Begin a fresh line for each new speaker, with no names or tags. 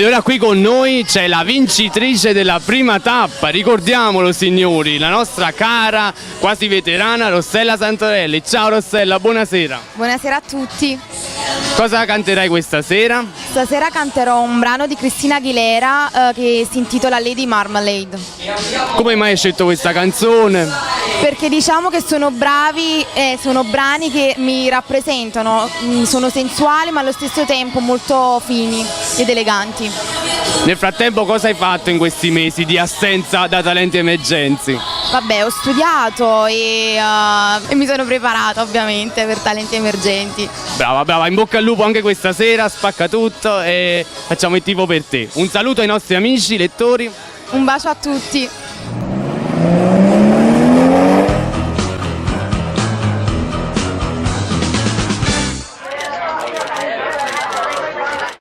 Ed ora qui con noi c'è la vincitrice della prima tappa, ricordiamolo signori, la nostra cara, quasi veterana Rossella Santorelli. Ciao Rossella, buonasera.
Buonasera a tutti.
Cosa canterai questa sera?
Stasera canterò un brano di Christina Aguilera che si intitola Lady Marmalade.
Come mai hai scelto questa canzone?
Perché diciamo che sono bravi, sono brani che mi rappresentano, sono sensuali ma allo stesso tempo molto fini ed eleganti.
Nel frattempo cosa hai fatto in questi mesi di assenza da Talenti Emergenzi?
Vabbè, ho studiato e mi sono preparata ovviamente per Talenti Emergenti.
Brava, brava, in bocca al lupo anche questa sera, spacca tutto e facciamo il tifo per te. Un saluto ai nostri amici, lettori.
Un bacio a tutti.